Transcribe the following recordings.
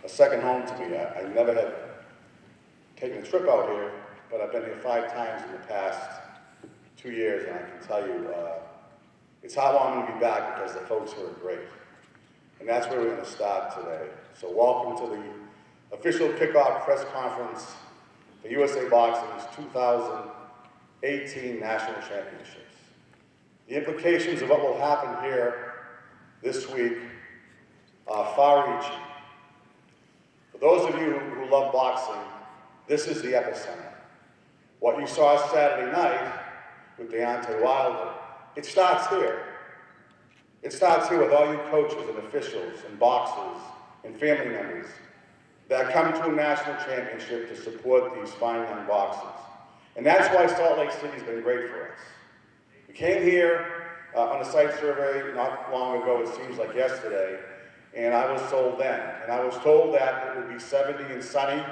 a second home to me. I never had taken a trip out here, but I've been here 5 times in the past 2 years, and I can tell you, it's how I'm going to be back because the folks here are great. And that's where we're going to start today. So welcome to the official kickoff press conference for USA Boxing's 2018 National Championships. The implications of what will happen here this week are far-reaching. For those of you who love boxing, this is the epicenter. What you saw Saturday night with Deontay Wilder, it starts here. It starts here with all you coaches and officials and boxers and family members that come to a national championship to support these fine young boxers. And that's why Salt Lake City's been great for us. We came here on a site survey not long ago, it seems like yesterday, and I was told then. And I was told that it would be 70 and sunny,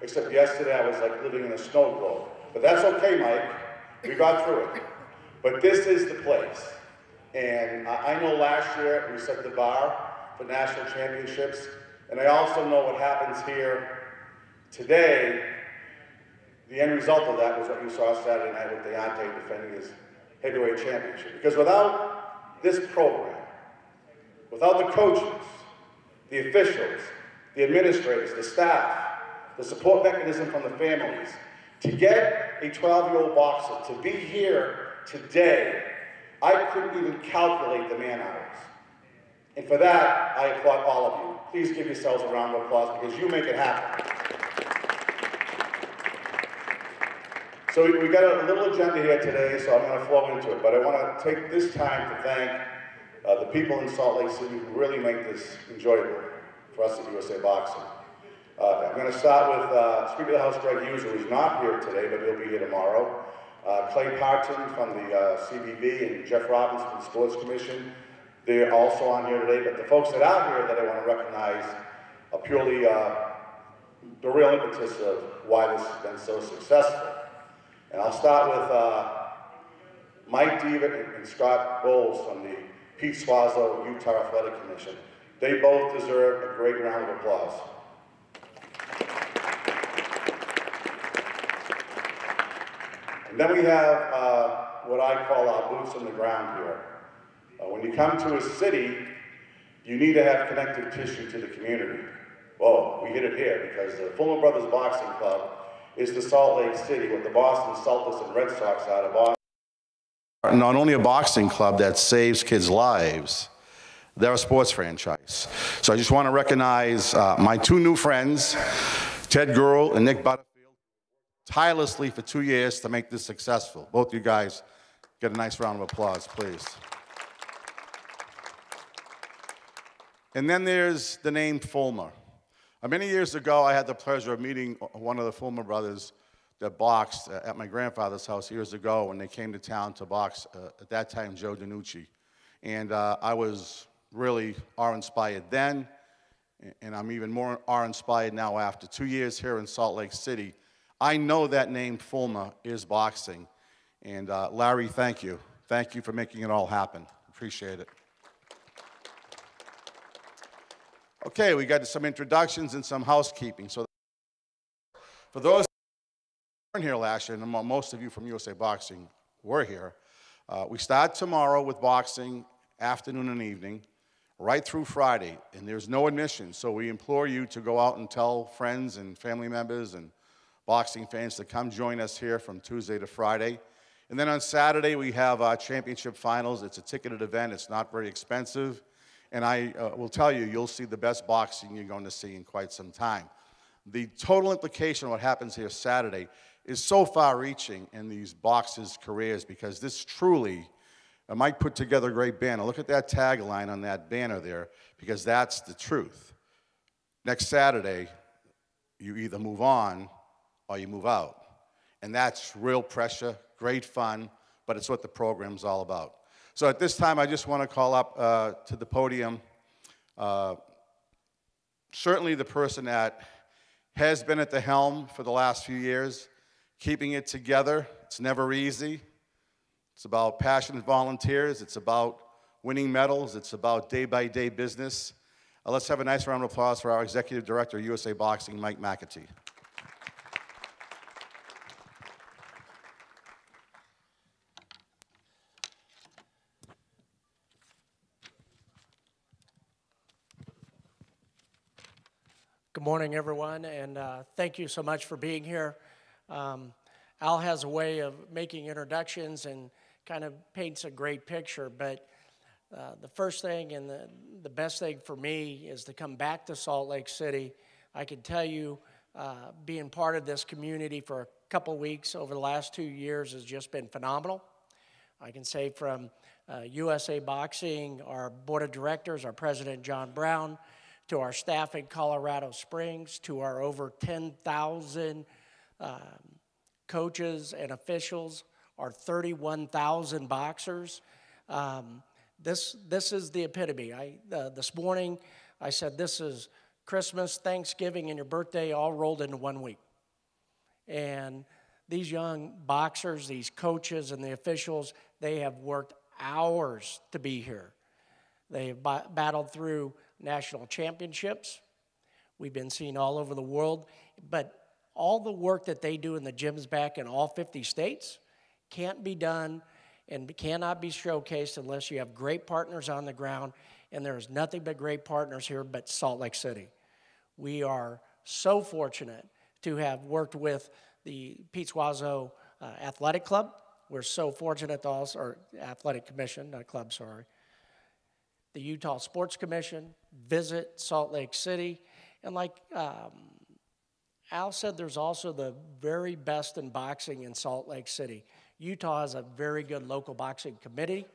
except yesterday I was like living in a snow globe. But that's okay, Mike. We got through it. But this is the place. And I know last year we set the bar for national championships, and I also know what happens here today. The end result of that was what you saw Saturday night with Deontay defending his heavyweight championship. Because without this program, without the coaches, the officials, the administrators, the staff, the support mechanism from the families, to get a 12-year-old boxer to be here today, I couldn't even calculate the man hours. And for that, I applaud all of you. Please give yourselves a round of applause because you make it happen. So we got a little agenda here today, so I'm going to flow into it, but I want to take this time to thank the people in Salt Lake City who really make this enjoyable for us at USA Boxing. I'm going to start with Speaker of the House Greg Hughes, who is not here today, but he'll be here tomorrow. Clay Parton from the CBB and Jeff Robinson from the Sports Commission. They're also on here today, but the folks that are here that I want to recognize are purely the real impetus of why this has been so successful. And I'll start with Mike Devitt and Scott Bowles from the Pete Suazo Utah Athletic Commission. They both deserve a great round of applause. And then we have what I call our boots on the ground here. When you come to a city, you need to have connective tissue to the community. Well, we hit it here because the Fulmer Brothers Boxing Club is the Salt Lake City, what the Boston Celtics and Red Sox are to Boston. Not only a boxing club that saves kids' lives, they're a sports franchise. So I just want to recognize my 2 new friends, Ted Gurl and Nick Butterfield, tirelessly for 2 years to make this successful. Both you guys get a nice round of applause, please. And then there's the name Fulmer. Many years ago, I had the pleasure of meeting one of the Fulmer brothers that boxed at my grandfather's house years ago when they came to town to box, at that time, Joe DiNucci. And I was really awe-inspired then, and I'm even more awe-inspired now after 2 years here in Salt Lake City. I know that name Fulmer is boxing. And Larry, thank you. Thank you for making it all happen. Appreciate it. Okay, we got some introductions and some housekeeping. So for those who weren't here last year, and most of you from USA Boxing were here, we start tomorrow with boxing, afternoon and evening, right through Friday, and there's no admission. So we implore you to go out and tell friends and family members and boxing fans to come join us here from Tuesday to Friday. And then on Saturday, we have our championship finals. It's a ticketed event. It's not very expensive. And I will tell you, you'll see the best boxing you're going to see in quite some time. The total implication of what happens here Saturday is so far-reaching in these boxers' careers because this truly, Mike put together a great banner. Look at that tagline on that banner there because that's the truth. Next Saturday, you either move on or you move out. And that's real pressure, great fun, but it's what the program's all about. So at this time, I just want to call up to the podium certainly the person that has been at the helm for the last few years, keeping it together. It's never easy. It's about passionate volunteers. It's about winning medals. It's about day-by-day business. Let's have a nice round of applause for our Executive Director of USA Boxing, Mike McAtee. Good morning, everyone, and thank you so much for being here. Al has a way of making introductions and kind of paints a great picture, but the first thing and the best thing for me is to come back to Salt Lake City. I can tell you, being part of this community for a couple weeks over the last 2 years has just been phenomenal. I can say from USA Boxing, our board of directors, our president, John Brown, to our staff in Colorado Springs, to our over 10,000 coaches and officials, our 31,000 boxers. This is the epitome. This morning I said this is Christmas, Thanksgiving, and your birthday all rolled into 1 week. And these young boxers, these coaches and the officials, they have worked hours to be here. They have battled through national championships. We've been seen all over the world, but all the work that they do in the gyms back in all 50 states can't be done and cannot be showcased unless you have great partners on the ground, and there's nothing but great partners here but Salt Lake City. We are so fortunate to have worked with the Pete Suazo Athletic Club. We're so fortunate to also, or Athletic Commission, not club, sorry. The Utah Sports Commission, Visit Salt Lake City, and like Al said, there's also the very best in boxing in Salt Lake City. Utah has a very good local boxing committee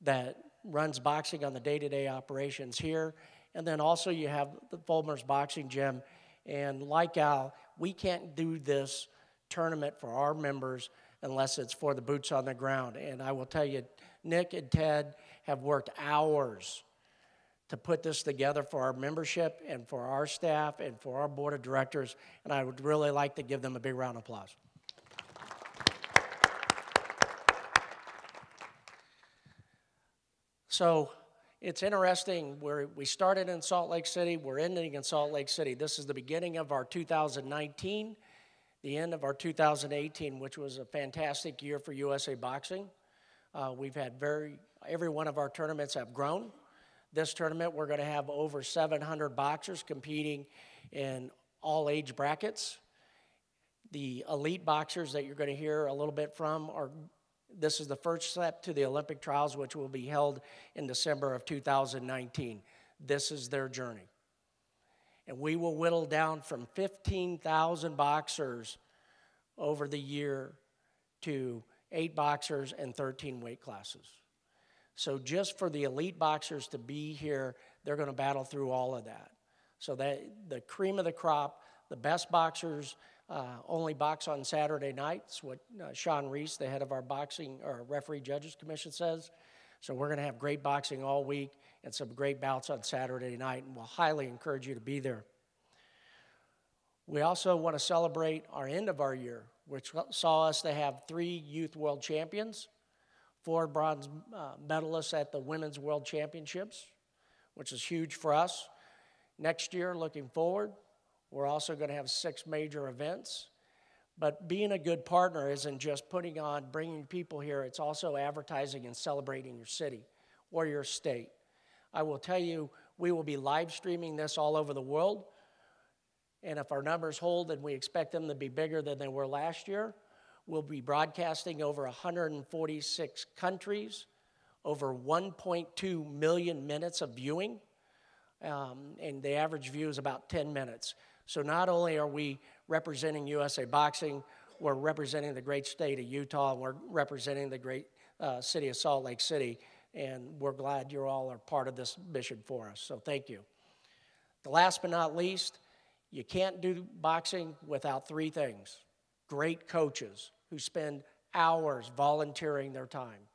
that runs boxing on the day-to-day operations here, and then also you have the Fulmer's Boxing Gym, and like Al, we can't do this tournament for our members unless it's for the boots on the ground, and I will tell you, Nick and Ted have worked hours to put this together for our membership and for our staff and for our board of directors, and I would really like to give them a big round of applause. So it's interesting, we started in Salt Lake City, we're ending in Salt Lake City. This is the beginning of our 2019, the end of our 2018, which was a fantastic year for USA Boxing. We've had every one of our tournaments have grown. This tournament, we're going to have over 700 boxers competing in all age brackets. The elite boxers that you're going to hear a little bit from this is the first step to the Olympic trials, which will be held in December of 2019. This is their journey. And we will whittle down from 15,000 boxers over the year to 8 boxers and 13 weight classes. So just for the elite boxers to be here, they're going to battle through all of that. So that the cream of the crop, the best boxers only box on Saturday nights, what Sean Reese, the head of our boxing or referee judges commission, says. So we're going to have great boxing all week and some great bouts on Saturday night, and we'll highly encourage you to be there. We also want to celebrate our end of our year, which saw us to have 3 youth world champions, 4 bronze medalists at the Women's World Championships, which is huge for us. Next year, looking forward, we're also going to have 6 major events. But being a good partner isn't just bringing people here, it's also advertising and celebrating your city or your state. I will tell you, we will be live streaming this all over the world. And if our numbers hold, and we expect them to be bigger than they were last year, we'll be broadcasting over 146 countries, over 1.2 million minutes of viewing, and the average view is about 10 minutes. So not only are we representing USA Boxing, we're representing the great state of Utah, and we're representing the great city of Salt Lake City, and we're glad you all are part of this mission for us, so thank you. The last but not least, you can't do boxing without 3 things. Great coaches who spend hours volunteering their time.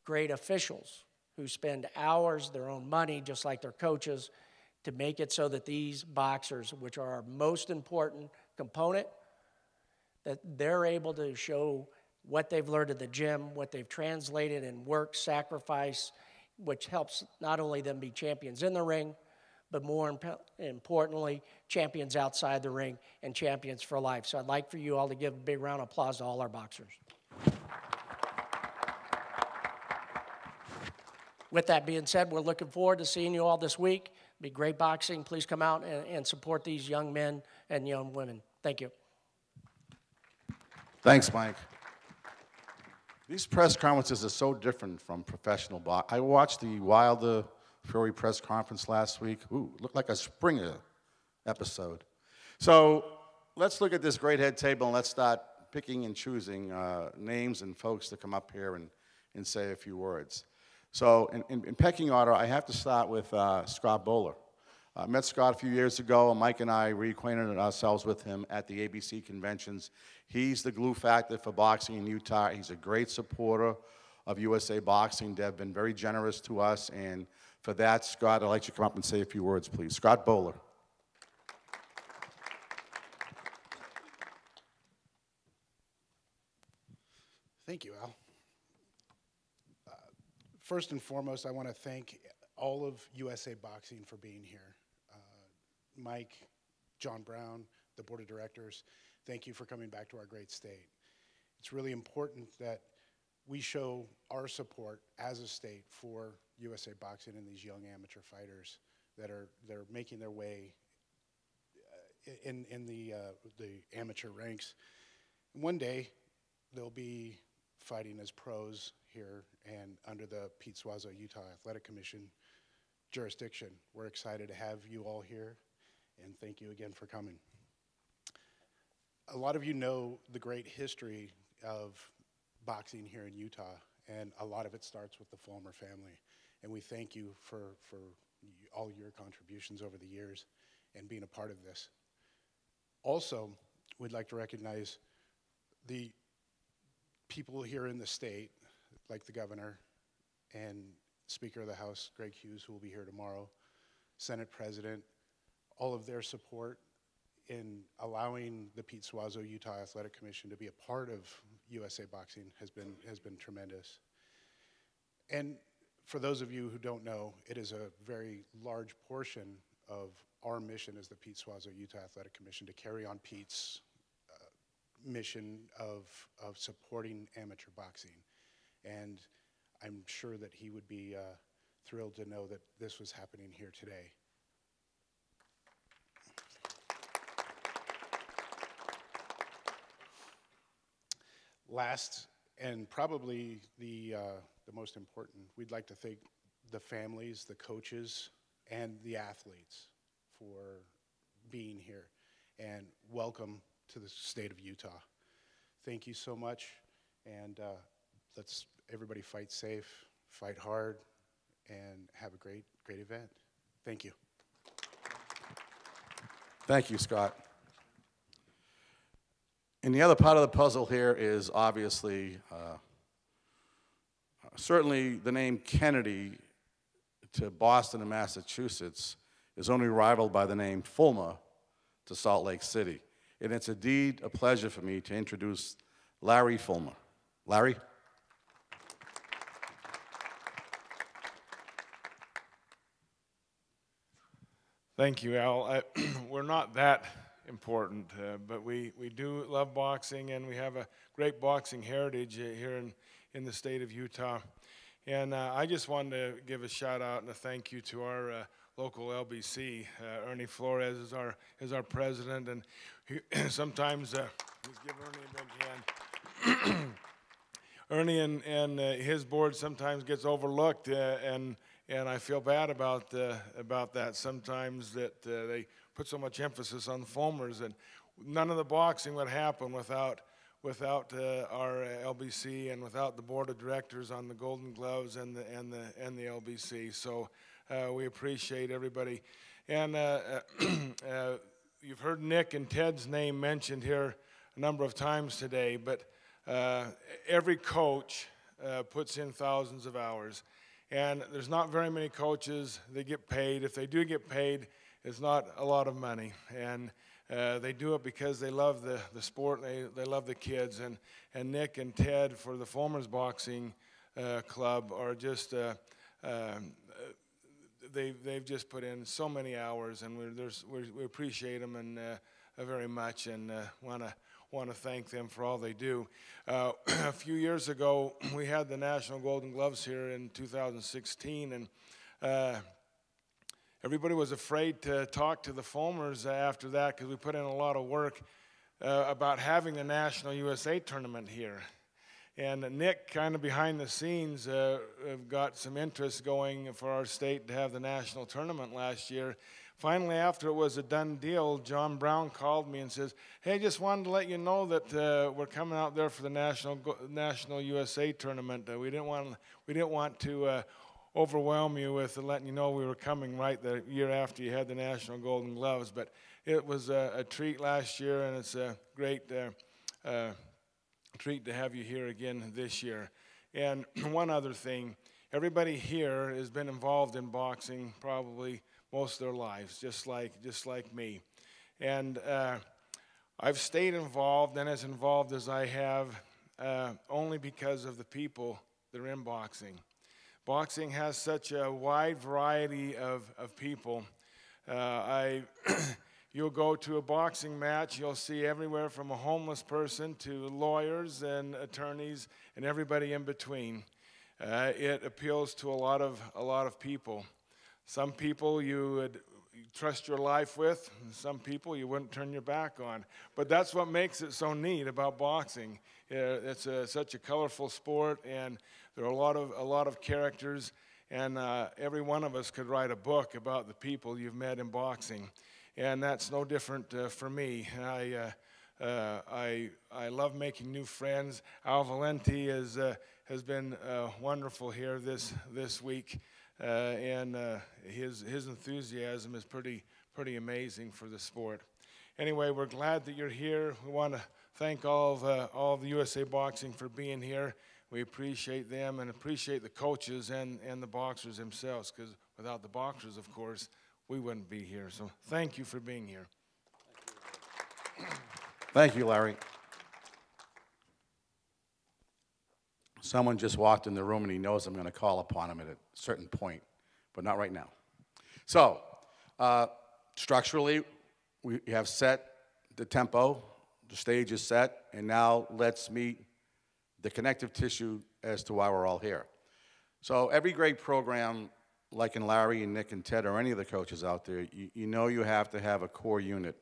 Great officials who spend hours, their own money, just like their coaches, to make it so that these boxers, which are our most important component, that they're able to show what they've learned at the gym, what they've translated in work, sacrifice, which helps not only them be champions in the ring, but more importantly, champions outside the ring and champions for life. So I'd like for you all to give a big round of applause to all our boxers. With that being said, we're looking forward to seeing you all this week. It'll be great boxing. Please come out and support these young men and young women. Thank you. Thanks, Mike. These press conferences are so different from professional boxing. I watched the Wilder Fury press conference last week. Ooh, looked like a Springer episode. So let's look at this great head table and let's start picking and choosing names and folks to come up here and say a few words. So in pecking order, I have to start with Scott Bowler. I met Scott a few years ago, and Mike and I reacquainted ourselves with him at the ABC conventions. He's the glue factor for boxing in Utah. He's a great supporter of USA Boxing. They've been very generous to us, and for that, Scott, I'd like you to come up and say a few words, please. Scott Bowler. Thank you, Al. First and foremost, I want to thank all of USA Boxing for being here. Mike, John Brown, the board of directors, thank you for coming back to our great state. It's really important that we show our support as a state for USA Boxing and these young amateur fighters that are making their way in the amateur ranks. One day, they'll be fighting as pros here and under the Pete Suazo Utah Athletic Commission jurisdiction. We're excited to have you all here, and thank you again for coming. A lot of you know the great history of boxing here in Utah, and a lot of it starts with the Fulmer family. And we thank you for all your contributions over the years and being a part of this. Also, we'd like to recognize the people here in the state, like the governor and Speaker of the House, Greg Hughes, who will be here tomorrow, Senate President, all of their support in allowing the Pete Suazo Utah Athletic Commission to be a part of USA Boxing has been tremendous. And for those of you who don't know, it is a very large portion of our mission as the Pete Suazo Utah Athletic Commission to carry on Pete's mission of supporting amateur boxing. And I'm sure that he would be thrilled to know that this was happening here today. Last, and probably the most important, we'd like to thank the families, the coaches, and the athletes for being here. And welcome to the state of Utah. Thank you so much, and let's everybody fight safe, fight hard, and have a great event. Thank you. Thank you, Scott. And the other part of the puzzle here is obviously, certainly the name Kennedy to Boston and Massachusetts is only rivaled by the name Fulmer to Salt Lake City. And it's indeed a pleasure for me to introduce Larry Fulmer. Larry? Thank you, Al. We're not that important, but we do love boxing, and we have a great boxing heritage here in the state of Utah. And I just wanted to give a shout out and a thank you to our local LBC. Ernie Flores is our president, and sometimes let's give Ernie a big hand. Ernie and his board sometimes gets overlooked, and I feel bad about that sometimes, that they put so much emphasis on the Fulmers, and none of the boxing would happen without our LBC and without the board of directors on the Golden Gloves and the LBC. So we appreciate everybody, and you've heard Nick and Ted's name mentioned here a number of times today, but every coach puts in thousands of hours. And there's not very many coaches that get paid. If they do get paid, it's not a lot of money. And they do it because they love the sport, and they love the kids. And Nick and Ted for the Fulmer's Boxing Club are just they've just put in so many hours, and we appreciate them and very much, and want to thank them for all they do. A few years ago, we had the National Golden Gloves here in 2016, and everybody was afraid to talk to the Foamers after that because we put in a lot of work about having the National USA Tournament here. And Nick, kind of behind the scenes, got some interest going for our state to have the national tournament last year. Finally, after it was a done deal, John Brown called me and says, "Hey, just wanted to let you know that we're coming out there for the National USA Tournament. We didn't want to overwhelm you with letting you know we were coming right the year after you had the National Golden Gloves, but it was a treat last year, and it's a great treat to have you here again this year." And one other thing, everybody here has been involved in boxing probably most of their lives, just like me. And I've stayed involved, and as involved as I have, only because of the people that are in boxing. Boxing has such a wide variety of people. You'll go to a boxing match, you'll see everywhere from a homeless person to lawyers and attorneys and everybody in between. It appeals to a lot of people. Some people you would trust your life with, and some people you wouldn't turn your back on. But that's what makes it so neat about boxing. It's such a colorful sport, and there are a lot of characters, and every one of us could write a book about the people you've met in boxing. And that's no different for me. I love making new friends. Al Valenti has been wonderful here this week, and his enthusiasm is pretty amazing for the sport. Anyway, we're glad that you're here. We want to thank all of the USA Boxing for being here. We appreciate them and appreciate the coaches and the boxers themselves, because without the boxers, of course, we wouldn't be here. So thank you for being here. Thank you, Larry. Someone just walked in the room and he knows I'm going to call upon him at a certain point, but not right now. So, structurally, we have set the tempo, the stage is set, and now let's meet the connective tissue as to why we're all here. So every great program, like in Larry and Nick and Ted or any of the coaches out there, you know you have to have a core unit.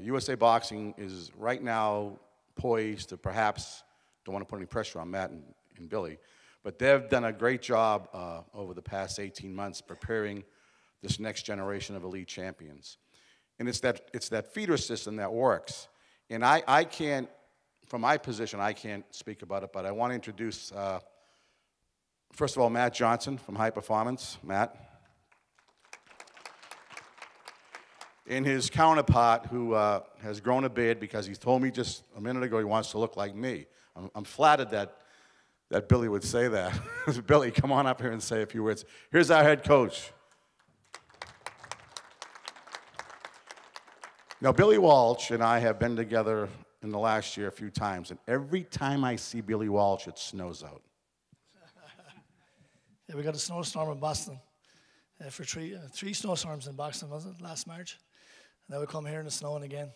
USA Boxing is right now poised to perhaps, don't want to put any pressure on Matt and Billy, but they've done a great job over the past 18 months preparing this next generation of elite champions. And it's that feeder system that works. And I can't, from my position, I can't speak about it, but I want to introduce first of all, Matt Johnson from High Performance. Matt. And his counterpart, who has grown a beard because he told me just a minute ago he wants to look like me. I'm flattered that Billy would say that. Billy, come on up here and say a few words. Here's our head coach. Now, Billy Walsh and I have been together in the last year a few times, and every time I see Billy Walsh, it snows out. Yeah, we got a snowstorm in Boston for three snowstorms in Boston, was it, last March? And now we come here and it's snowing again.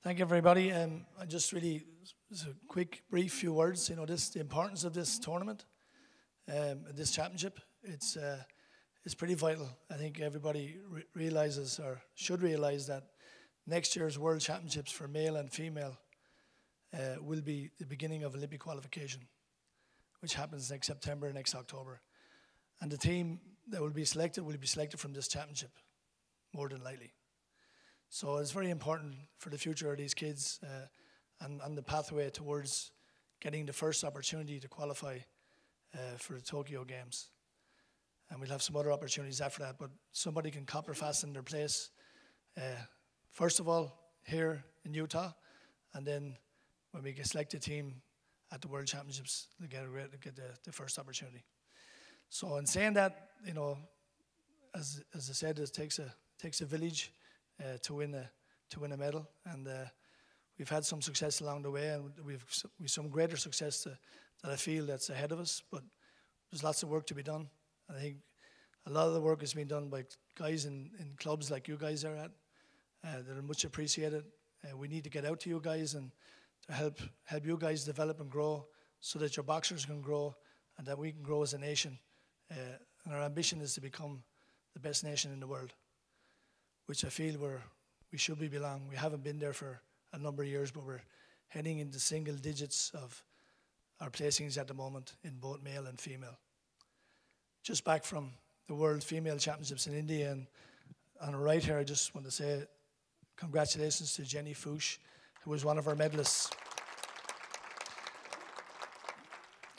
Thank you, everybody. I just really, just a quick, brief few words. You know, the importance of this tournament, this championship, it's pretty vital. I think everybody realizes or should realize that next year's World Championships for male and female will be the beginning of Olympic qualification, which happens next September, next October. And the team that will be selected from this championship, more than likely. So it's very important for the future of these kids and the pathway towards getting the first opportunity to qualify for the Tokyo Games. And we'll have some other opportunities after that, but somebody can copper fasten their place. First of all, here in Utah, and then when we select a team at the World Championships to get the first opportunity. So in saying that, you know, as I said, it takes a village to win a medal, and we've had some success along the way, and we've some greater success that I feel that's ahead of us. But there's lots of work to be done. I think a lot of the work is being done by guys in clubs like you guys are at that are much appreciated. We need to get out to you guys and to help you guys develop and grow so that your boxers can grow and that we can grow as a nation. And our ambition is to become the best nation in the world, which I feel we should belong. We haven't been there for a number of years, but we're heading into single digits of our placings at the moment in both male and female. Just back from the World Female Championships in India, and on the right here, I just want to say congratulations to Jenny Fuchs, who was one of our medalists.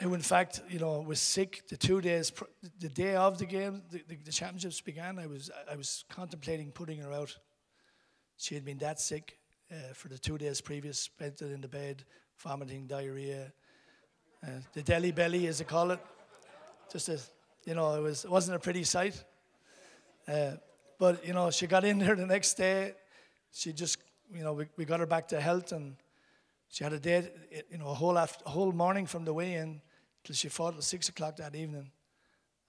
Who, in fact, was sick the 2 days, the day of the game, the championships began. I was contemplating putting her out. She had been that sick for the 2 days previous, spent it in the bed, vomiting, diarrhea, the deli belly, as they call it. Just it wasn't a pretty sight. But she got in there the next day. She just, we got her back to health, and she had a day, a whole morning from the weigh-in till she fought at 6 o'clock that evening.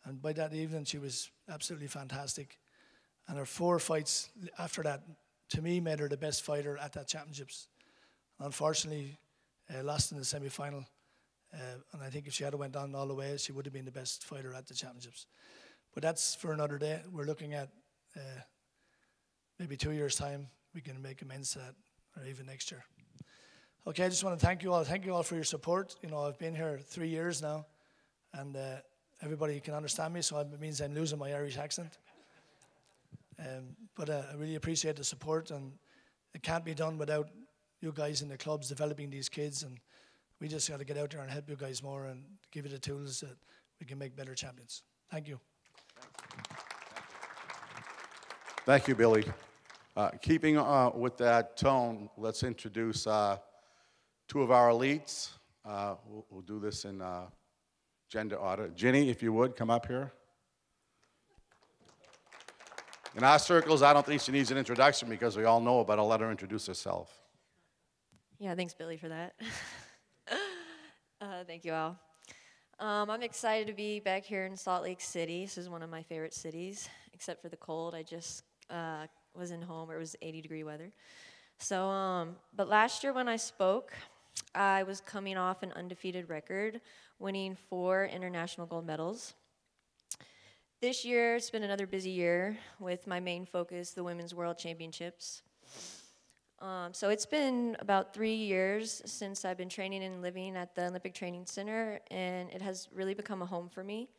And by that evening, she was absolutely fantastic. And her 4 fights after that, to me, made her the best fighter at that championships. Unfortunately, lost in the semi-final. And I think if she had went on all the way, she would have been the best fighter at the championships. But that's for another day. We're looking at maybe 2 years' time, we can make amends to that, or even next year. Okay, I just want to thank you all. Thank you all for your support. I've been here 3 years now, and everybody can understand me, so it means I'm losing my Irish accent. But I really appreciate the support, and it can't be done without you guys in the clubs developing these kids, and we just got to get out there and help you guys more and give you the tools that we can make better champions. Thank you. Thank you, Billy. Keeping with that tone, let's introduce 2 of our elites. We'll do this in gender order. Ginny, if you would, come up here. In our circles, I don't think she needs an introduction because we all know her, but I'll let her introduce herself. Yeah, thanks, Billy, for that. Thank you, Al. I'm excited to be back here in Salt Lake City. This is one of my favorite cities, except for the cold. I just was in home where it was 80-degree weather. So, but last year when I spoke, I was coming off an undefeated record, winning 4 international gold medals. This year, it's been another busy year with my main focus, the Women's World Championships. So it's been about 3 years since I've been training and living at the Olympic Training Center, and it has really become a home for me.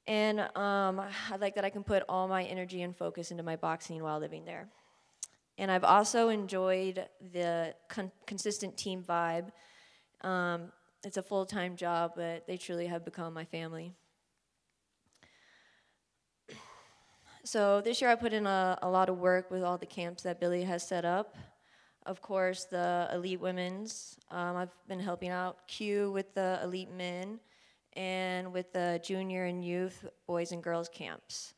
And I like that I can put all my energy and focus into my boxing while living there. And I've also enjoyed the consistent team vibe. It's a full-time job, but they truly have become my family. So this year I put in a lot of work with all the camps that Billy has set up. Of course, the elite women's. I've been helping out Q with the elite men and with the junior and youth boys and girls camps.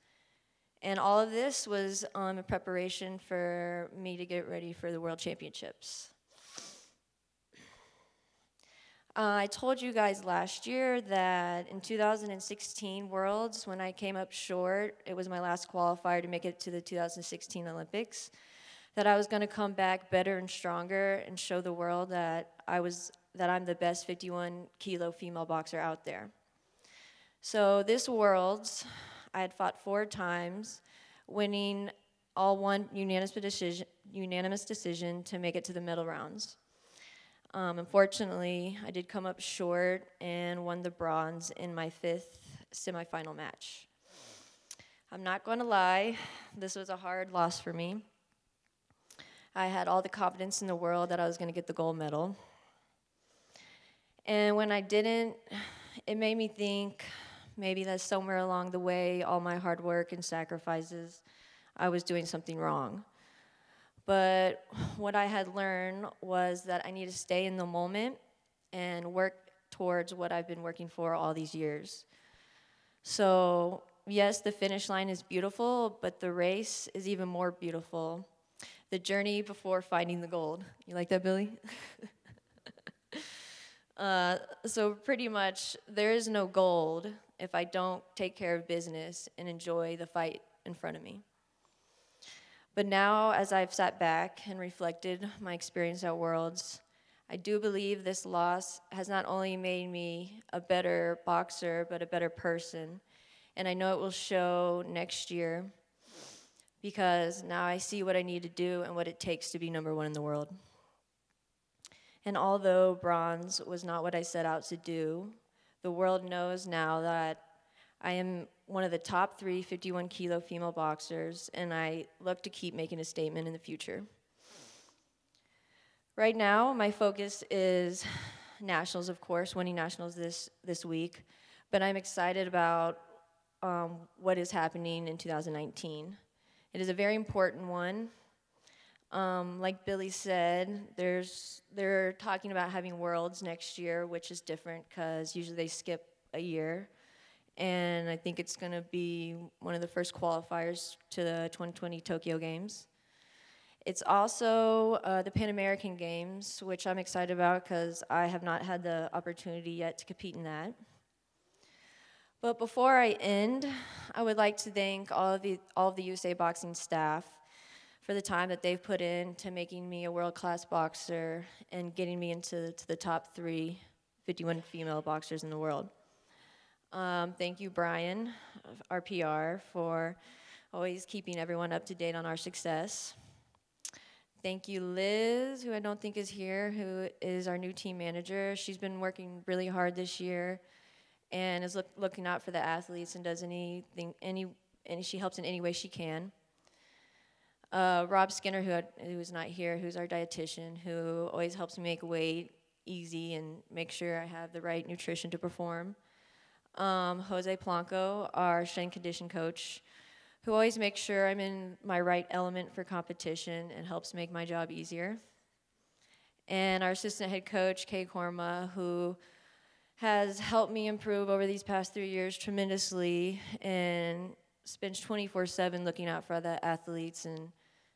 And all of this was in preparation for me to get ready for the World Championships. I told you guys last year that in 2016 Worlds, when I came up short, it was my last qualifier to make it to the 2016 Olympics, that I was going to come back better and stronger and show the world that I'm the best 51-kilo female boxer out there. So this Worlds, I had fought 4 times, winning all one unanimous decision to make it to the middle rounds. Unfortunately, I did come up short and won the bronze in my 5th semifinal match. I'm not going to lie, this was a hard loss for me. I had all the confidence in the world that I was going to get the gold medal. And when I didn't, it made me think maybe that somewhere along the way, all my hard work and sacrifices, I was doing something wrong. But what I had learned was that I need to stay in the moment and work towards what I've been working for all these years. So yes, the finish line is beautiful, but the race is even more beautiful. The journey before finding the gold. You like that, Billy? So pretty much, there is no gold if I don't take care of business and enjoy the fight in front of me. But now, as I've sat back and reflected my experience at Worlds, I do believe this loss has not only made me a better boxer, but a better person. And I know it will show next year, because now I see what I need to do and what it takes to be #1 in the world. And although bronze was not what I set out to do, the world knows now that I am one of the top 3 51-kilo female boxers, and I look to keep making a statement in the future. Right now, my focus is nationals, of course, winning nationals this week, but I'm excited about what is happening in 2019. It is a very important one. Like Billy said, they're talking about having Worlds next year, which is different because usually they skip a year. And I think it's going to be one of the first qualifiers to the 2020 Tokyo Games. It's also the Pan American Games, which I'm excited about because I have not had the opportunity yet to compete in that. But before I end, I would like to thank all of the USA Boxing staff for the time that they've put in to making me a world-class boxer and getting me into the top 3 51 female boxers in the world. Thank you, Brian, our PR, for always keeping everyone up to date on our success. Thank you, Liz, who I don't think is here, who is our new team manager. She's been working really hard this year and is looking out for the athletes and does anything, and she helps in any way she can. Rob Skinner, who's not here, who's our dietitian, who always helps me make weight easy and make sure I have the right nutrition to perform. Jose Blanco, our strength condition coach, who always makes sure I'm in my right element for competition and helps make my job easier. And our assistant head coach, Kay Korma, who has helped me improve over these past 3 years tremendously and spends 24/7 looking out for the athletes, and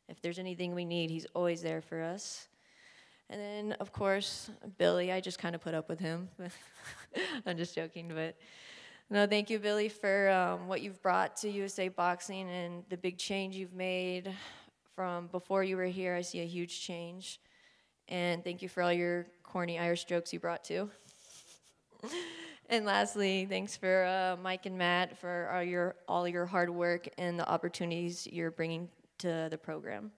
if there's anything we need, he's always there for us. And then, of course, Billy, I just kind of put up with him. I'm just joking, but no, thank you, Billy, for what you've brought to USA Boxing and the big change you've made from before you were here. I see a huge change. And thank you for all your corny Irish jokes you brought too. And lastly, thanks for Mike and Matt for all your hard work and the opportunities you're bringing to the program.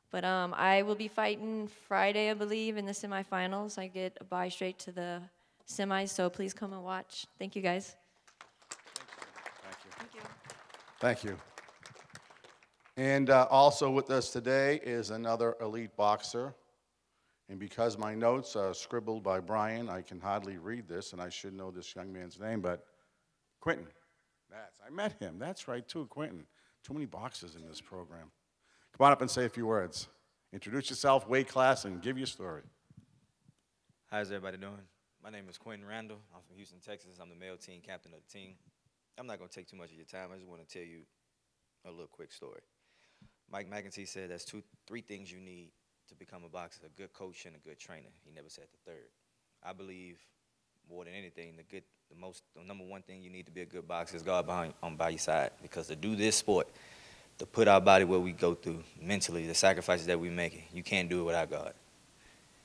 But I will be fighting Friday, I believe, in the semifinals. I get a bye straight to the semis, so please come and watch. Thank you, guys. Thank you. Thank you. And also with us today is another elite boxer. And because my notes are scribbled by Brian, I can hardly read this, and I should know this young man's name, but Quentin. I met him. That's right, too, Quentin. Too many boxers in this program. Come on up and say a few words. Introduce yourself, weight class, and give your story. How's everybody doing? My name is Quentin Randall. I'm from Houston, Texas. I'm the male team captain of the team. I'm not going to take too much of your time. I just want to tell you a little quick story. Mike McEntee said there's 3 things you need to become a boxer: a good coach and a good trainer. He never said the third. I believe more than anything, the number one thing you need to be a good boxer is God by your side. Because to do this sport, to put our body where we go through mentally, the sacrifices that we're making, you can't do it without God.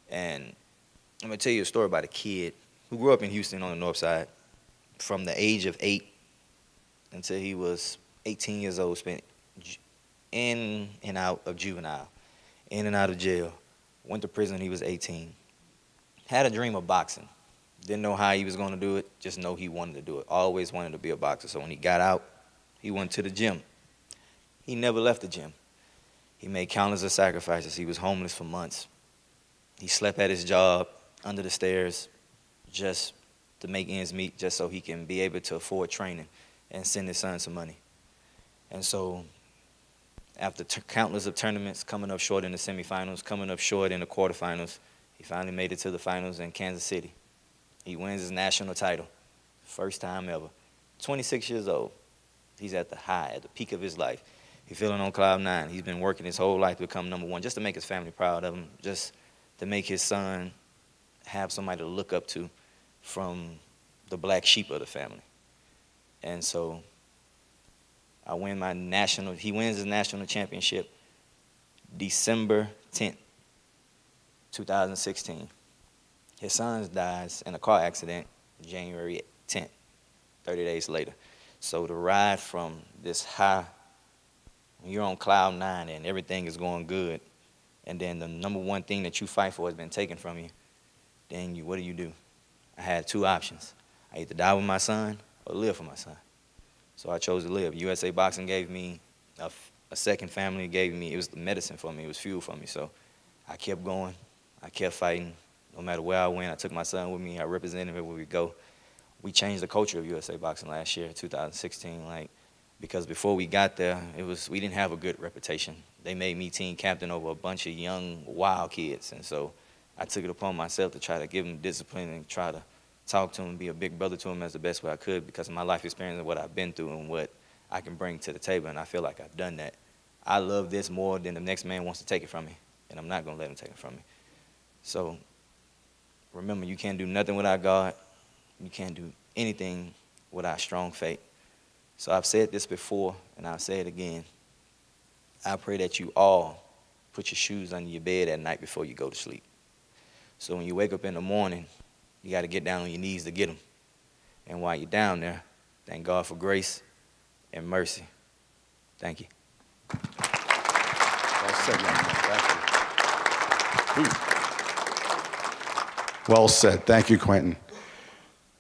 And I'm going to tell you a story about a kid who grew up in Houston on the north side. From the age of 8 until he was 18 years old, spent in and out of juvenile, in and out of jail, went to prison when he was 18. Had a dream of boxing. Didn't know how he was going to do it, just know he wanted to do it. Always wanted to be a boxer. So when he got out, he went to the gym. He never left the gym. He made countless of sacrifices. He was homeless for months. He slept at his job, under the stairs, just to make ends meet, just so he can be able to afford training and send his son some money. And so after countless of tournaments, coming up short in the semifinals, coming up short in the quarterfinals, he finally made it to the finals in Kansas City. He wins his national title, first time ever. 26 years old. He's at the high, at the peak of his life. He's feeling on cloud 9. He's been working his whole life to become #1, just to make his family proud of him, just to make his son have somebody to look up to from the black sheep of the family. And so I win my he wins his national championship December 10th, 2016. His son dies in a car accident January 10th, 30 days later. So to ride from this high, when you're on cloud nine and everything is going good, and then the number one thing that you fight for has been taken from you, then what do? I had two options. I either die with my son or live for my son. So I chose to live. USA Boxing gave me a second family. It was the medicine for me. It was fuel for me. So I kept going. I kept fighting. No matter where I went, I took my son with me. I represented him everywhere we go. We changed the culture of USA Boxing last year, 2016. Because before we got there, we didn't have a good reputation. They made me team captain over a bunch of young, wild kids. And so I took it upon myself to try to give them discipline and try to talk to them, be a big brother to them as the best way I could because of my life experience and what I've been through and what I can bring to the table. And I feel like I've done that. I love this more than the next man wants to take it from me. And I'm not going to let him take it from me. So remember, you can't do nothing without God. You can't do anything without strong faith. So I've said this before, and I'll say it again. I pray that you all put your shoes under your bed at night before you go to sleep. So when you wake up in the morning, you got to get down on your knees to get them. And while you're down there, thank God for grace and mercy. Thank you. Well said, young man. Thank you. Well said. Thank you, Quentin.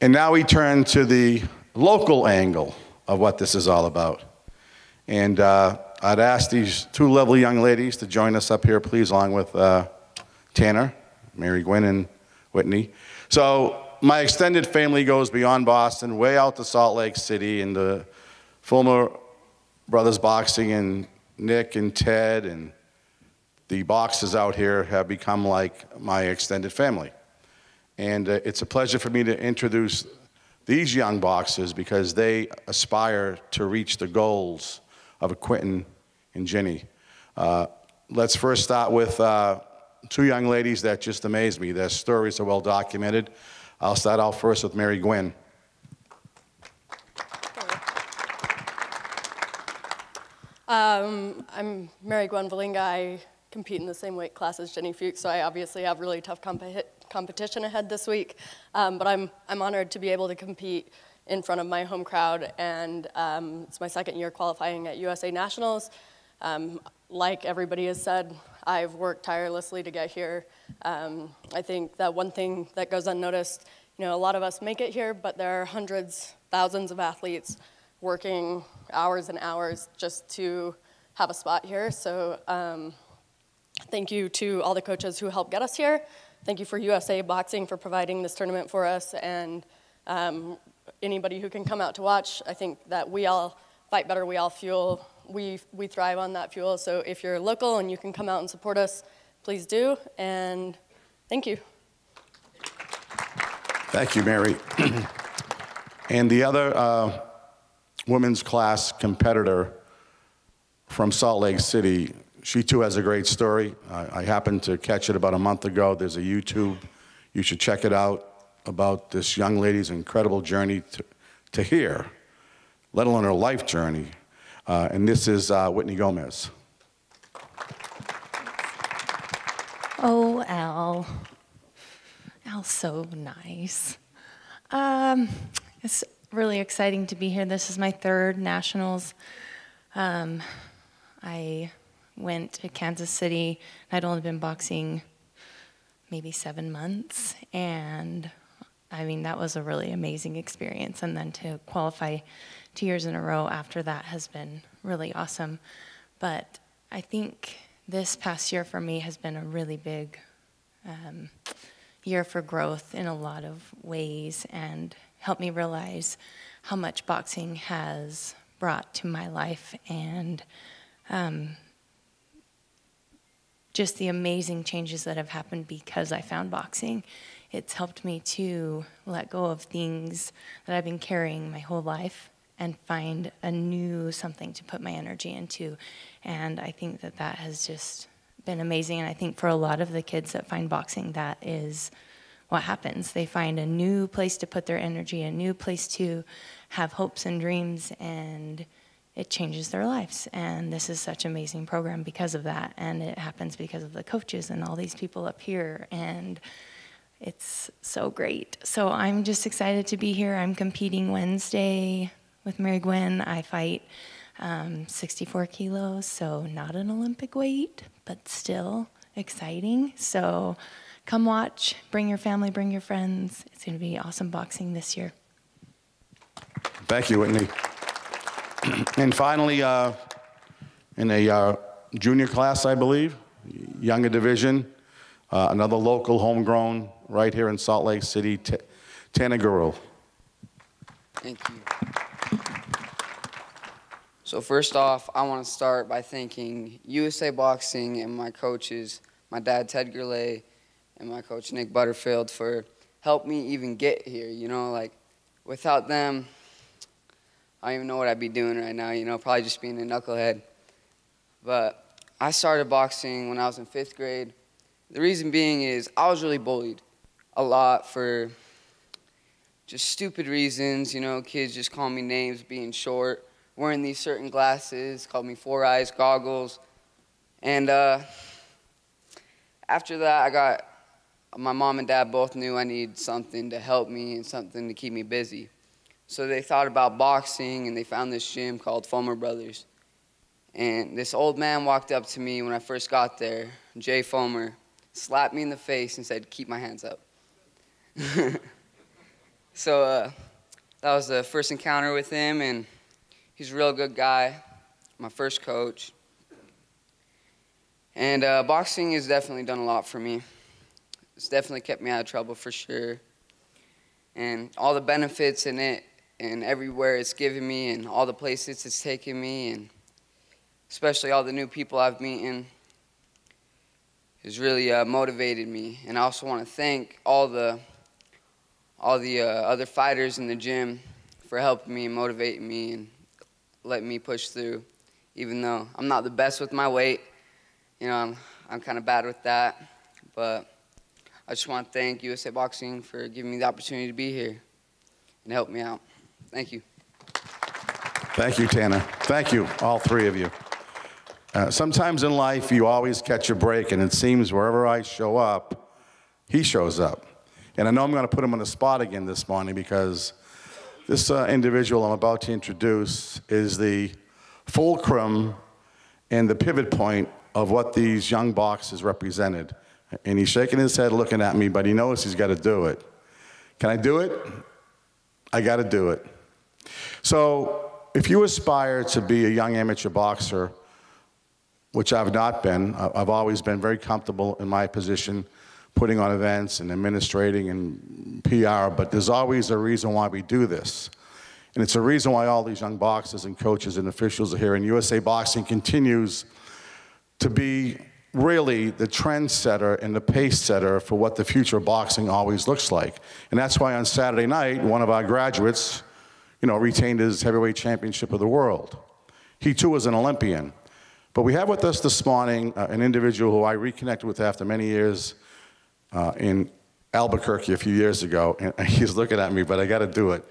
And now we turn to the local angle of what this is all about. And I'd ask these two lovely young ladies to join us up here, please, along with Tanner, Mary Gwynn, and Whitney. So my extended family goes beyond Boston, way out to Salt Lake City, and the Fulmer Brothers Boxing and Nick and Ted and the boxers out here have become like my extended family. And it's a pleasure for me to introduce these young boxers because they aspire to reach the goals of Quentin and Jenny. Let's first start with two young ladies that just amaze me. Their stories are well documented. I'll start out first with Mary Gwynn. I'm Mary Gwen Valinga. I compete in the same weight class as Jenny Fuchs, so I obviously have really tough competition ahead this week. But I'm honored to be able to compete in front of my home crowd, and it's my second year qualifying at USA Nationals. Like everybody has said, I've worked tirelessly to get here. I think that one thing that goes unnoticed, a lot of us make it here, but there are hundreds, thousands of athletes working hours and hours just to have a spot here. So thank you to all the coaches who helped get us here. Thank you for USA Boxing for providing this tournament for us, and anybody who can come out to watch. I think that we all fight better, we all fuel, we thrive on that fuel. So if you're local and you can come out and support us, please do, and thank you. Thank you, Mary. And the other women's class competitor from Salt Lake City, she too has a great story. I happened to catch it about a month ago. There's a YouTube, you should check it out, about this young lady's incredible journey to here, let alone her life journey. And this is Whitney Gomez. Oh, Al. Al's so nice. It's really exciting to be here. This is my third nationals. I went to Kansas City. I'd only been boxing maybe 7 months, and I mean, that was a really amazing experience. And then to qualify 2 years in a row after that has been really awesome. But I think this past year for me has been a really big year for growth in a lot of ways, and helped me realize how much boxing has brought to my life, and just the amazing changes that have happened because I found boxing. It's helped me to let go of things that I've been carrying my whole life and find a new something to put my energy into. And I think that that has just been amazing. And I think for a lot of the kids that find boxing, that is what happens. They find a new place to put their energy, a new place to have hopes and dreams, and it changes their lives. And this is such an amazing program because of that. And it happens because of the coaches and all these people up here. And it's so great. So I'm just excited to be here. I'm competing Wednesday with Mary Gwen. I fight 64 kilos, so not an Olympic weight, but still exciting. So come watch, bring your family, bring your friends. It's going to be awesome boxing this year. Thank you, Whitney. And finally, in a junior class, I believe, younger division, another local homegrown right here in Salt Lake City, Tanner Gurul. Thank you. So first off, I want to start by thanking USA Boxing and my coaches, my dad Ted Gurley and my coach Nick Butterfield, for helping me even get here. You know, like without them, I don't even know what I'd be doing right now, you know, probably just being a knucklehead. But I started boxing when I was in 5th grade. The reason being is I was really bullied a lot for just stupid reasons, you know, kids just calling me names, being short, wearing these certain glasses, called me 4 eyes, goggles. And after that, my mom and dad both knew I needed something to help me and something to keep me busy. So they thought about boxing, and they found this gym called Fomer Brothers. And this old man walked up to me when I first got there, Jay Fomer, slapped me in the face and said, "Keep my hands up." So that was the first encounter with him, and he's a real good guy, my first coach. And boxing has definitely done a lot for me. It's definitely kept me out of trouble for sure. And all the benefits in it, and everywhere it's given me, and all the places it's taken me, and especially all the new people I've met, has really motivated me. And I also want to thank all the other fighters in the gym for helping me and motivating me and letting me push through, even though I'm not the best with my weight. You know, I'm kind of bad with that, but I just want to thank USA Boxing for giving me the opportunity to be here and help me out. Thank you. Thank you, Tanner. Thank you, all three of you. Sometimes in life, you always catch a break, and it seems wherever I show up, he shows up. And I know I'm going to put him on the spot again this morning because this individual I'm about to introduce is the fulcrum and the pivot point of what these young boxers represented. And he's shaking his head looking at me, but he knows he's got to do it. Can I do it? I got to do it. So if you aspire to be a young amateur boxer, which I've not been, I've always been very comfortable in my position, putting on events and administrating and PR, but there's always a reason why we do this. And it's a reason why all these young boxers and coaches and officials are here, and USA Boxing continues to be really the trendsetter and the pace setter for what the future of boxing always looks like. And that's why on Saturday night, one of our graduates, you know, retained his heavyweight championship of the world. He too was an Olympian. But we have with us this morning an individual who I reconnected with after many years in Albuquerque a few years ago, and he's looking at me, but I got to do it.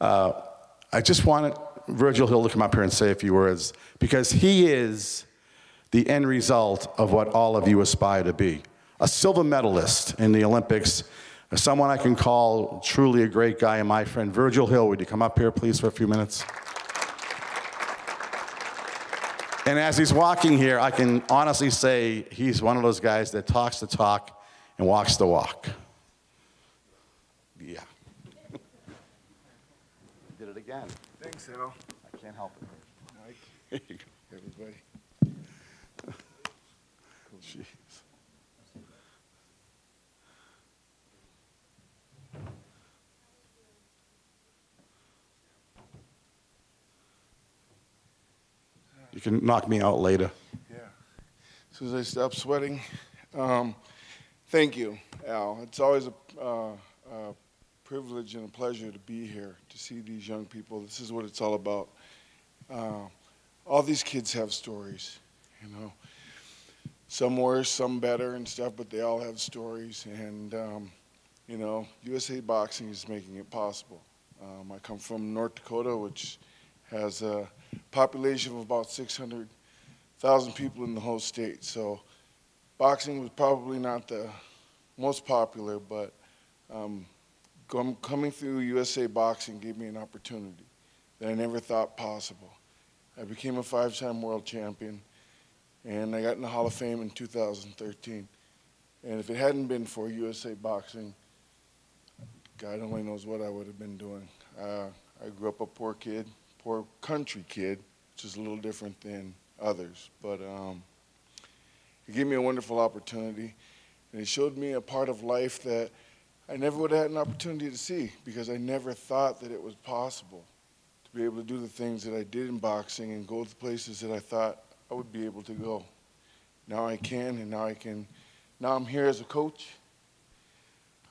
I just wanted Virgil Hill to come up here and say a few words, because he is the end result of what all of you aspire to be. A silver medalist in the Olympics, someone I can call truly a great guy, and my friend Virgil Hill. Would you come up here, please, for a few minutes? And as he's walking here, I can honestly say he's one of those guys that talks the talk and walks the walk. Yeah. Did it again. Thanks, Al. I can't help it. Mike, Here you go. everybody. Jeez. You can knock me out later. Yeah. As soon as I stop sweating. Thank you, Al. It's always a privilege and a pleasure to be here, to see these young people. This is what it's all about. All these kids have stories, you know. Some worse, some better and stuff, but they all have stories. And You know, USA Boxing is making it possible. I come from North Dakota, which has a population of about 600,000 people in the whole state. So boxing was probably not the most popular, but coming through USA Boxing gave me an opportunity that I never thought possible. I became a 5-time world champion, and I got in the Hall of Fame in 2013. And if it hadn't been for USA Boxing, God only knows what I would have been doing. I grew up a poor kid, poor country kid, which is a little different than others. But it gave me a wonderful opportunity, and it showed me a part of life that I never would have had an opportunity to see, because I never thought that it was possible to be able to do the things that I did in boxing and go to the places that I thought I would be able to go. Now I can, and now I'm here as a coach.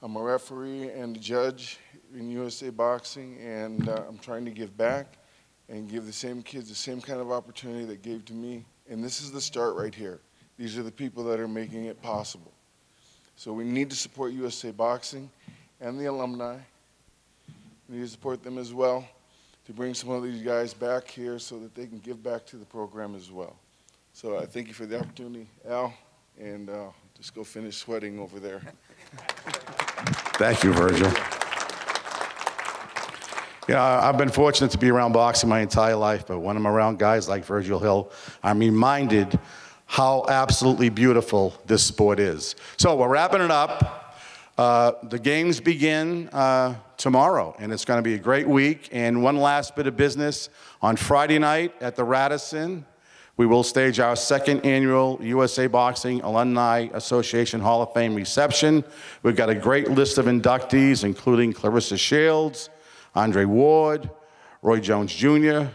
I'm a referee and a judge in USA Boxing, and I'm trying to give back and give the same kids the same kind of opportunity that gave to me. And this is the start right here. These are the people that are making it possible. So we need to support USA Boxing and the alumni. We need to support them as well to bring some of these guys back here so that they can give back to the program as well. So I thank you for the opportunity, Al, and just go finish sweating over there. Thank you, Virgil. Yeah, I've been fortunate to be around boxing my entire life, but when I'm around guys like Virgil Hill, I'm reminded how absolutely beautiful this sport is. So we're wrapping it up. The games begin tomorrow, and it's going to be a great week. And one last bit of business. On Friday night at the Radisson, we will stage our second annual USA Boxing Alumni Association Hall of Fame reception. We've got a great list of inductees, including Clarissa Shields, Andre Ward, Roy Jones Jr.,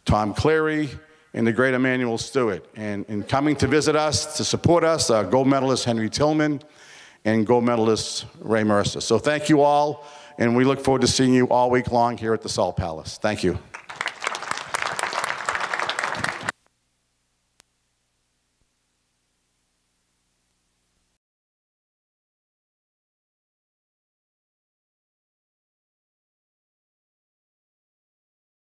Tom Cleary, and the great Emmanuel Stewart. And coming to visit us, to support us, gold medalist Henry Tillman and gold medalist Ray Mercer. So thank you all, and we look forward to seeing you all week long here at the Salt Palace. Thank you.